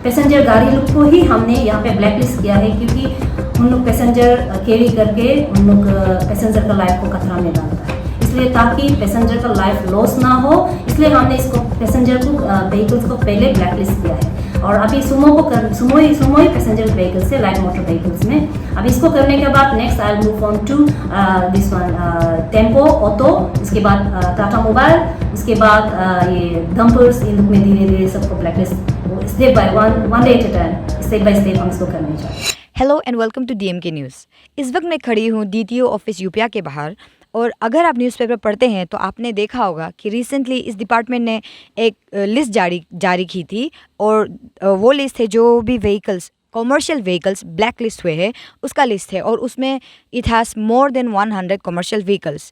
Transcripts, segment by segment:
Passenger गाड़ी लोग को ही हमने यहाँ पे ब्लैक लिस्ट किया है, क्योंकि उन लोग पैसेंजर कैरी करके उन लोग पैसेंजर का लाइफ को खतरा में डालता है। इसलिए ताकि पैसेंजर का लाइफ लॉस ना हो, इसलिए हमने इसको पैसेंजर को व्हीकल्स को पहले ब्लैक लिस्ट किया है। और अभी सुमो ही पैसेंजर व्हीकल्स है, लाइट मोटर व्हीकल्स में। अब इसको करने के बाद next I will move on to this one tempo auto, उसके बाद टाटा मोबाइल, उसके बाद ये डंपर्स, इन लोग में धीरे धीरे सबको black list step by one day at a time, step by step हम इसको करने जा रहे हैं। Hello and welcome to DMK news. इस वक्त मैं खड़ी हूँ DTO ऑफिस यूपिया के बाहर, और अगर आप न्यूज़पेपर पढ़ते हैं तो आपने देखा होगा कि रिसेंटली इस डिपार्टमेंट ने एक लिस्ट जारी की थी, और वो लिस्ट है जो भी vehicles commercial vehicles black list हुए हैं उसका लिस्ट है, और उसमें it has more than 100 commercial vehicles.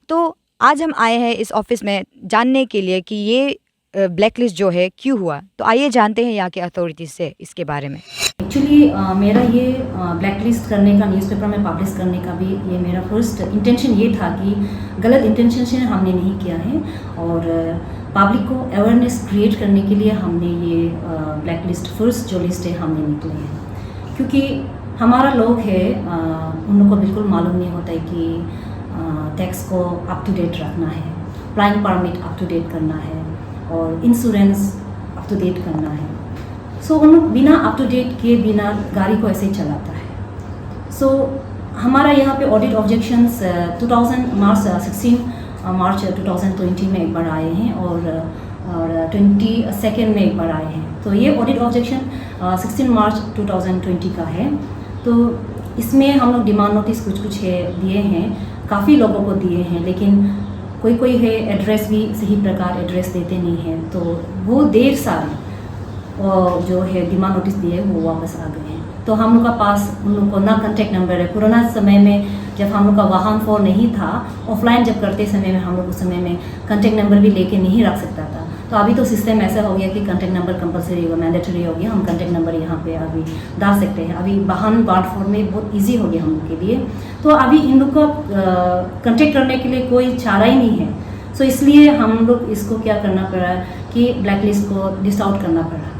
तो आज हम आए हैं इस ऑफिस में जानने के लिए कि ये ब्लैक लिस्ट जो है क्यों हुआ। तो आइए जानते हैं यहाँ के अथॉरिटीज़ से इसके बारे में। एक्चुअली मेरा ये ब्लैक लिस्ट करने का, न्यूज़पेपर में पब्लिश करने का भी ये मेरा फर्स्ट इंटेंशन ये था कि गलत इंटेंशन से हमने नहीं किया है, और पब्लिक को अवेयरनेस क्रिएट करने के लिए हमने ये ब्लैक लिस्ट फर्स्ट जो लिस्ट है हमने निकले हैं। क्योंकि हमारा लोग है उन लोग को बिल्कुल मालूम नहीं होता है कि टैक्स को अप टू डेट रखना है, flying permit up to date करना है, और इंश्योरेंस अप टू डेट करना है। सो उन लोग बिना अप टू डेट किए बिना गाड़ी को ऐसे ही चलाता है। सो हमारा यहाँ पे ऑडिट ऑब्जेक्शंस 16 मार्च 2020 में एक बार आए हैं, और 22 में एक बार आए हैं। तो ये ऑडिट ऑब्जेक्शन 16 मार्च 2020 का है। तो इसमें हम लोग डिमांड नोटिस कुछ है दिए हैं, काफ़ी लोगों को दिए हैं, लेकिन कोई है एड्रेस भी सही प्रकार एड्रेस देते नहीं हैं। तो वो देर सारी जो है डिमांड नोटिस दिए वो वापस आ गए हैं। तो हम लोग का पास उन लोग को ना कॉन्टेक्ट नंबर है। पुराना समय में जब हम लोग का वाहन फोन नहीं था, ऑफलाइन जब करते समय में हम लोग उस समय में कॉन्टेक्ट नंबर भी लेके नहीं रख सकता था। तो अभी तो सिस्टम ऐसा हो गया कि कॉन्टेक्ट नंबर कंपलसरी हो गया, मैंडेटरी हो गया। हम कॉन्टेक्ट नंबर यहाँ पे अभी डाल सकते हैं। अभी वाहन कार्ड फॉर्म में बहुत ईजी हो गया हम लोग के लिए। तो अभी इन लोग को कॉन्टेक्ट करने के लिए कोई चारा ही नहीं है। सो इसलिए हम लोग इसको क्या करना पड़ा कि ब्लैक लिस्ट को लिस्ट आउट करना पड़ा।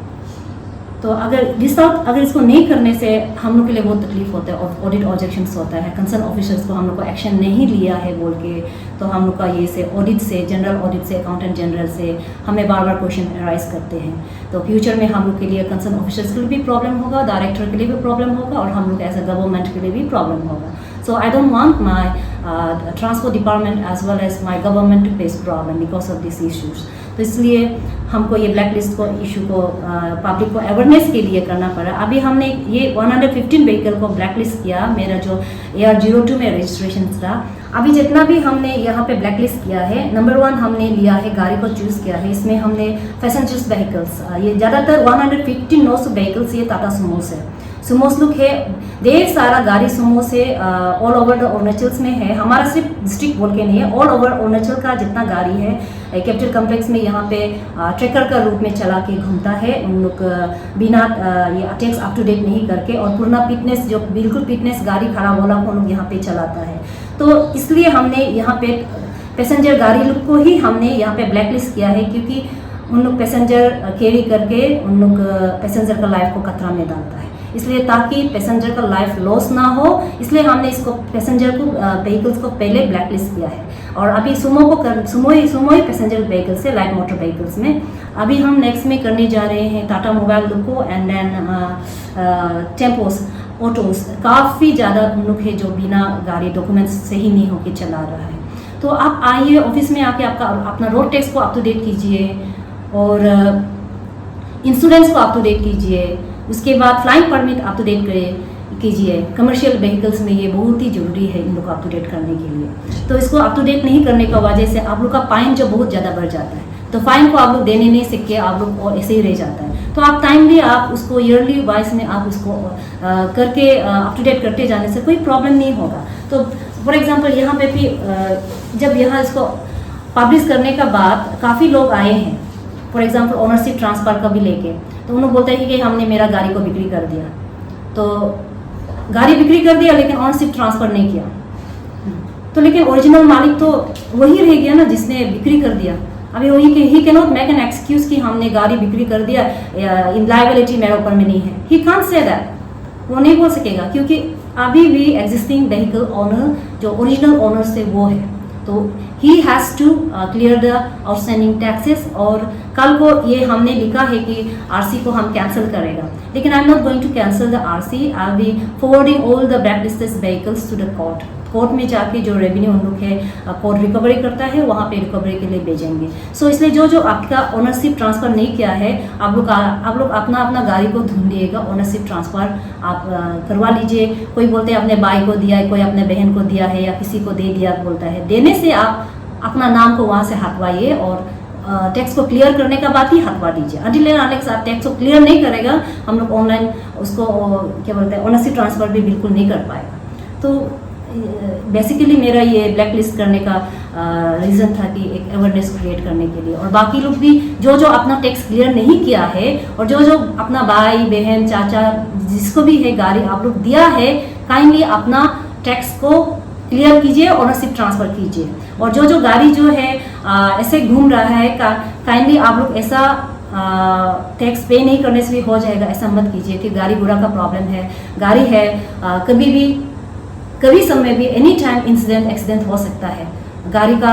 तो अगर लिस्ट आउट अगर इसको नहीं करने से हम लोग के लिए बहुत तकलीफ होता है, और ऑडिट ऑब्जेक्शंस होता है, कंसर्न ऑफिसर्स को हम लोग को एक्शन नहीं लिया है बोल के। तो हम लोग का ये से ऑडिट से, जनरल ऑडिट से, अकाउंटेंट जनरल से हमें बार बार क्वेश्चन अराइज करते हैं। तो फ्यूचर में हम लोग के लिए कंसर्न ऑफिसर्स के लिए भी प्रॉब्लम होगा, डायरेक्टर के लिए भी प्रॉब्लम होगा, और हम लोग एज अ गवर्नमेंट के लिए भी प्रॉब्लम होगा। So I don't want my transport department as well as my government to face problem because of these issues. तो इसलिए हमको ये ब्लैक लिस्ट को इशू को पब्लिक को अवेयरनेस के लिए करना पड़ा। अभी हमने ये 115 व्हीकल को ब्लैक लिस्ट किया, मेरा जो AR02 में रजिस्ट्रेशन था। अभी जितना भी हमने यहाँ पे ब्लैक लिस्ट किया है, नंबर 1 हमने लिया है, गाड़ी को चूज़ किया है। इसमें हमने पैसेंजर्स व्हीकल्स, ये ज़्यादातर 115 व्हीकल्स ये टाटा सुमोस है। सुमोस लुक है, ढेर सारा गाड़ी सुमो से ऑल ओवर द अरुणाचल में है। हमारा सिर्फ डिस्ट्रिक्ट बोल के नहीं है, ऑल ओवर अरुणाचल का जितना गाड़ी है कैपिटल कॉम्प्लेक्स में यहाँ पे ट्रैकर का रूप में चला के घूमता है। उन लोग बिना ये टैक्स अप टू डेट नहीं करके, और पूर्ण फिटनेस जो बिल्कुल फिटनेस गाड़ी खराब होला को लोग यहाँ पे चलाता है। तो इसलिए हमने यहाँ पे पैसेंजर गाड़ी लोग को ही हमने यहाँ पे ब्लैक लिस्ट किया है, क्योंकि उन लोग पैसेंजर कैरी करके उन लोग पैसेंजर का लाइफ को खतरा में डालता है। इसलिए ताकि पैसेंजर का लाइफ लॉस ना हो, इसलिए हमने इसको पैसेंजर को व्हीकल्स को पहले ब्लैक लिस्ट किया है। और अभी सुमो ही पैसेंजर व्हीकल्स है, लाइट मोटर व्हीकल्स में। अभी हम नेक्स्ट में करने जा रहे हैं टाटा मोबाइल को, एंड देन टेम्पोस ऑटोस। काफ़ी ज़्यादा उन लोग है जो बिना गाड़ी डॉक्यूमेंट्स सही नहीं होकर चला रहा है। तो आप आइए ऑफिस में आके आपका अपना रोड टैक्स को अप टू डेट कीजिए, और इंश्योरेंस को अप टू डेट कीजिए। उसके बाद flying permit up to date कीजिए। कमर्शियल व्हीकल्स में ये बहुत ही ज़रूरी है इन लोग को अप टू डेट करने के लिए। तो इसको अप टू डेट नहीं करने की वजह से आप लोग का फाइन जो बहुत ज़्यादा बढ़ जाता है। तो फाइन को आप लोग देने नहीं सीखे, आप लोग और ऐसे ही रह जाता है। तो आप टाइमली आप उसको ईयरली वाइज में आप उसको करके अप टू डेट करते जाने से कोई प्रॉब्लम नहीं होगा। तो फॉर एग्जांपल यहाँ पे भी जब यहाँ इसको पब्लिश करने का बाद काफ़ी लोग आए हैं, फॉर एग्जांपल ओनरशिप ट्रांसफ़र का भी लेके, तो उन्होंने बोलते हैं कि हमने मेरा गाड़ी को बिक्री कर दिया। तो गाड़ी बिक्री कर दिया लेकिन ओनरशिप ट्रांसफ़र नहीं किया, तो लेकिन ओरिजिनल मालिक तो वही रह गया ना जिसने बिक्री कर दिया। अभी वो he can not make an excuse कि हमने गाड़ी बिक्री कर दिया, इन लायबिलिटी मेरे ऊपर में नहीं है। ही कांट से दैट, वो नहीं बोल सकेगा, क्योंकि अभी भी एग्जिस्टिंग व्हीकल ओनर जो ओरिजिनल ओनर्स थे वो है, तो he has to clear the outstanding taxes. और कल को ये हमने लिखा है कि आरसी को हम कैंसिल करेगा, लेकिन I am not going to cancel the RC, I will be forwarding all the blacklisted vehicles to the court. Court में जाके जो रेवेन्यू उन लोग है कोर्ट रिकवरी करता है, वहाँ पे रिकवरी के लिए भेजेंगे। सो इसलिए जो आपका ओनरशिप ट्रांसफ़र नहीं किया है, आप लोग अपना अपना गाड़ी को ढूंढिएगा, ओनरशिप ट्रांसफ़र आप करवा लीजिए। कोई बोलते हैं अपने भाई को दिया है, कोई अपने बहन को दिया है, या किसी को दे दिया बोलता है। देने से आप अपना नाम को वहाँ से हटवाइए और टैक्स को क्लियर करने का बात ही हटवा दीजिए। अनटिल एंड आप टैक्स को क्लियर नहीं करेगा, हम लोग ऑनलाइन उसको क्या बोलते हैं ओनरशिप ट्रांसफ़र भी बिल्कुल नहीं कर पाएगा। तो बेसिकली मेरा ये ब्लैक लिस्ट करने का रीज़न था कि एक अवेयरनेस क्रिएट करने के लिए, और बाकी लोग भी जो अपना टैक्स क्लियर नहीं किया है, और जो अपना भाई बहन चाचा जिसको भी है गाड़ी आप लोग दिया है, काइंडली अपना टैक्स को क्लियर कीजिए, ओनरशिप ट्रांसफ़र कीजिए। और जो गाड़ी जो है ऐसे घूम रहा है, काइंडली आप लोग ऐसा टैक्स पे नहीं करने से भी हो जाएगा, ऐसा मत कीजिए कि गाड़ी घोड़ा का प्रॉब्लम है। गाड़ी है कभी समय भी एनी टाइम एक्सीडेंट हो सकता है। गाड़ी का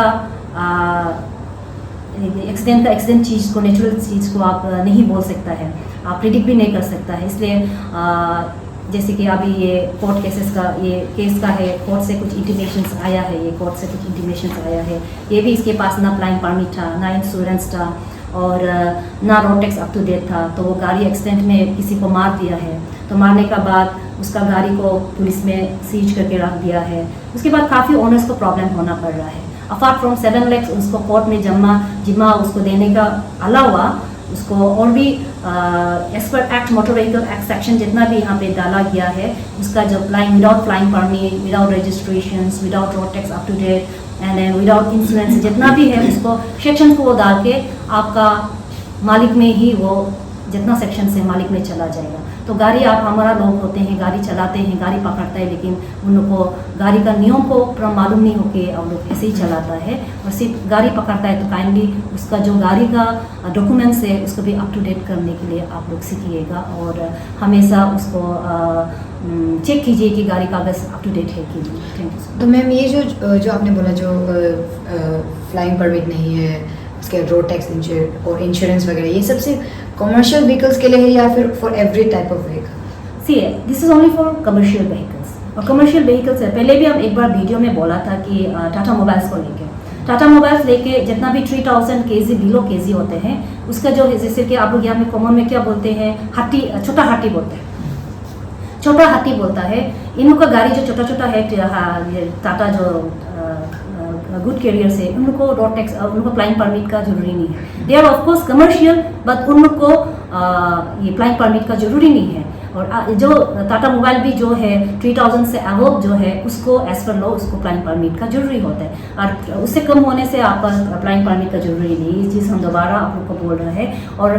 एक्सीडेंट चीज़ को, नेचुरल चीज़ को आप नहीं बोल सकता है, आप प्रिडिक्ट भी नहीं कर सकता है। इसलिए जैसे कि अभी ये कोर्ट केस का है, कोर्ट से कुछ इंटीमेशंस आया है, ये भी इसके पास ना फ्लाइंग परमिट था, ना इंश्योरेंस था, और ना road tax up to date था। तो वो गाड़ी एक्सीडेंट में किसी को मार दिया है, तो मारने का बाद उसका गाड़ी को पुलिस में सीज करके रख दिया है। उसके बाद काफ़ी ओनर्स को प्रॉब्लम होना पड़ रहा है। अपार्ट फ्रॉम 7 lakhs उसको कोर्ट में जिम्मा उसको देने का अलावा, उसको और भी as per act motor vehicle act section जितना भी यहाँ पे डाला गया है, उसका जो without flying permit, without registration, without road tax up to date and then without insurance, जितना भी है उसको सेक्शन को वो डाल के आपका मालिक में ही वो जितना सेक्शन से मालिक में चला जाएगा। तो गाड़ी आप हमारा लोग होते हैं, गाड़ी चलाते हैं, गाड़ी पकड़ता है, लेकिन उन लोग को गाड़ी का नियम को पूरा मालूम नहीं होके हम लोग ऐसे ही चलाता है। और सिर्फ गाड़ी पकड़ता है तो काइंडली उसका जो गाड़ी का डॉक्यूमेंट्स है उसको भी अप टू डेट करने के लिए आप लोग सीखिएगा, और हमेशा उसको चेक कीजिए कि गाड़ी कागज़ अप टू डेट है कि नहीं। Thank you. तो मैम ये जो आपने बोला जो फ्लाइंग परमिट नहीं है, उसके रोड टैक्स और इंश्योरेंस वगैरह, ये सबसे कमर्शियल व्हीकल्स के लिए है या फिर for every type of vehicle? See this is only for commercial vehicles. और कमर्शियल व्हीकल्स है, पहले भी हम एक बार वीडियो में बोला था कि टाटा मोबाइल्स को टाटा मोबाइल्स लेके जितना भी 3000 kg बिलो केजी होते हैं, उसका जो है, जैसे कि आप लोग यहाँ में कॉमन में क्या बोलते हैं, हाथी, छोटा हाथी बोलते हैं, छोटा हाथी बोलता है। इन लोग का गाड़ी जो छोटा छोटा है, टाटा जो गुड कैरियर से, उन लोग को रोड टैक्स, उन लोग को फ्लाइंग परमिट का जरूरी नहीं है। They are of course commercial, but उन लोग को ये फ्लाइंग परमिट का जरूरी नहीं है। और जो टाटा मोबाइल भी जो है 3000 से अबव जो है, उसको एज पर लॉ उसको फ्लाइंग परमिट का जरूरी होता है, और उससे कम होने से आपका फ्लाइंग परमिट का जरूरी नहीं। ये चीज़ हम दोबारा आप लोग को बोल रहे हैं। और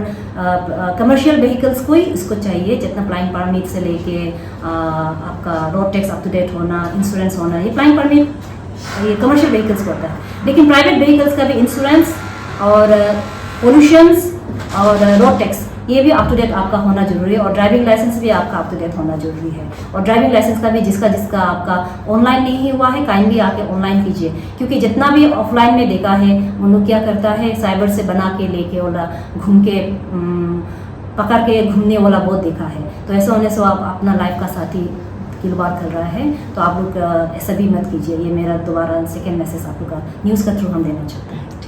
कमर्शियल व्हीकल्स को ही उसको चाहिए, जितना फ्लाइंग परमिट से लेके आपका road tax up to date होना, इंश्योरेंस होना, ये फ्लाइंग परमिट ये कमर्शियल व्हीकल्स को होता है। लेकिन प्राइवेट व्हीकल्स का भी इंश्योरेंस और पोल्यूशंस और रोड टैक्स ये भी अप टू डेट आपका होना जरूरी है, और ड्राइविंग लाइसेंस भी आपका अप टू डेट होना जरूरी है। और ड्राइविंग लाइसेंस का भी जिसका आपका ऑनलाइन नहीं हुआ है, काइंडली आके ऑनलाइन कीजिए, क्योंकि जितना भी ऑफलाइन में देखा है, वो लोग क्या करता है, साइबर से बना के लेके वाला घूम के पकड़ के घूमने वाला बहुत देखा है। तो ऐसा होने से आप अपना लाइफ का साथी खिलवाड़ कर रहा है। तो आप लोग ऐसा भी मत कीजिए। ये मेरा दोबारा सेकेंड मैसेज आप लोग का न्यूज़ का थ्रू हम देना चाहते हैं।